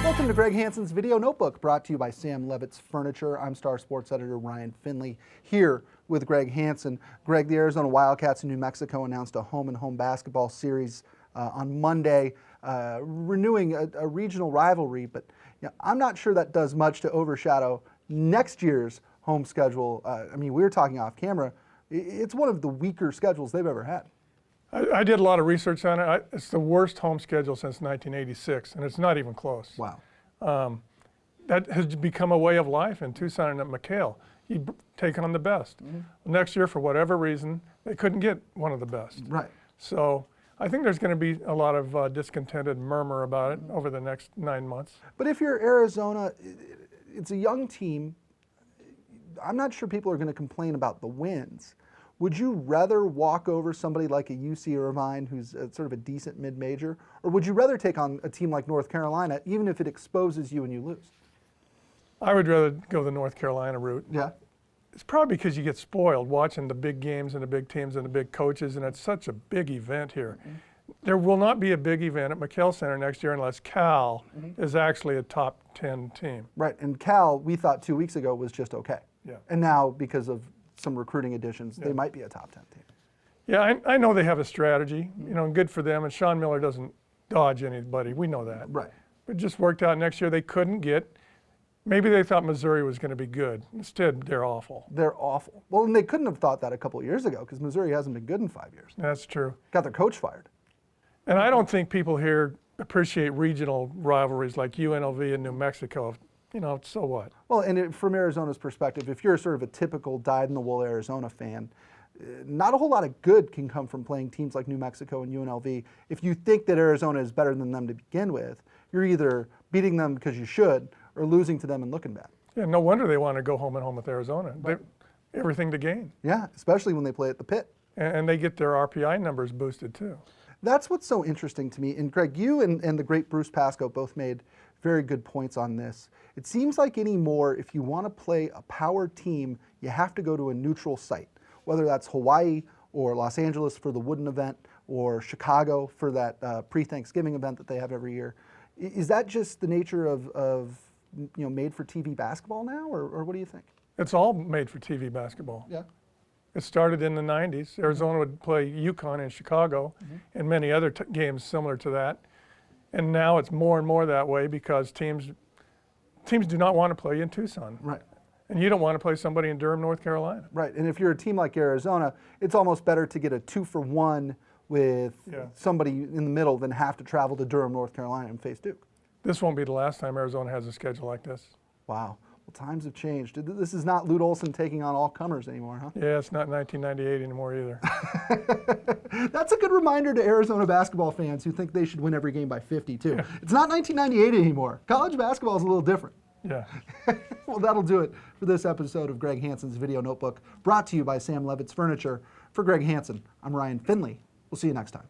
Welcome to Greg Hansen's Video Notebook, brought to you by Sam Levitt's Furniture. I'm Star Sports Editor Ryan Finley, here with Greg Hansen. Greg, the Arizona Wildcats in New Mexico announced a home-and-home basketball series on Monday, renewing a regional rivalry, but I'm not sure that does much to overshadow next year's home schedule. I mean, we were talking off camera. It's one of the weaker schedules they've ever had. I did a lot of research on it. It's the worst home schedule since 1986, and it's not even close. Wow. That has become a way of life in Tucson and at McHale. You take on the best. Mm-hmm. Next year, for whatever reason, they couldn't get one of the best. Right. So I think there's going to be a lot of discontented murmur about it over the next 9 months. But if you're Arizona, it's a young team. I'm not sure people are going to complain about the wins. Would you rather walk over somebody like a UC Irvine, who's sort of a decent mid-major, or would you rather take on a team like North Carolina, even if it exposes you and you lose? I would rather go the North Carolina route. Yeah. It's probably because you get spoiled watching the big games and the big teams and the big coaches, and it's such a big event here. Mm-hmm. There will not be a big event at McHale Center next year unless Cal is actually a top 10 team. Right, and Cal, we thought 2 weeks ago, was just okay. Yeah. And now, because of some recruiting additions, they might be a top 10 team. Yeah, I know they have a strategy, and good for them. And Sean Miller doesn't dodge anybody. We know that. Right. But it just worked out. Next year they couldn't get. Maybe they thought Missouri was going to be good. Instead, they're awful. They're awful. Well, and they couldn't have thought that a couple of years ago because Missouri hasn't been good in 5 years. That's true. Got their coach fired. And I don't think people here appreciate regional rivalries like UNLV and New Mexico. So what? Well, and from Arizona's perspective, if you're sort of a typical dyed-in-the-wool Arizona fan, not a whole lot of good can come from playing teams like New Mexico and UNLV. If you think that Arizona is better than them to begin with, you're either beating them because you should or losing to them and looking bad. Yeah, no wonder they want to go home and home with Arizona. Right. Everything to gain. Yeah, especially when they play at the Pit. And they get their RPI numbers boosted too. That's what's so interesting to me. And Greg, you and the great Bruce Pascoe both made very good points on this. It seems like anymore, if you want to play a power team, you have to go to a neutral site, whether that's Hawaii or Los Angeles for the Wooden event or Chicago for that pre-Thanksgiving event that they have every year. Is that just the nature of made-for-TV basketball now, or what do you think? It's all made-for-TV basketball. Yeah. It started in the 90s. Arizona would play UConn in Chicago and many other games similar to that. And now it's more and more that way because teams do not want to play in Tucson. Right. And you don't want to play somebody in Durham, North Carolina. Right. And if you're a team like Arizona, it's almost better to get a 2-for-1 with somebody in the middle than have to travel to Durham, North Carolina and face Duke. This won't be the last time Arizona has a schedule like this. Wow. Well, times have changed. This is not Lute Olson taking on all comers anymore, huh? Yeah, it's not 1998 anymore either. That's a good reminder to Arizona basketball fans who think they should win every game by 50, too. It's not 1998 anymore. College basketball is a little different. Yeah. Well, that'll do it for this episode of Greg Hansen's Video Notebook, brought to you by Sam Levitt's Furniture. For Greg Hansen, I'm Ryan Finley. We'll see you next time.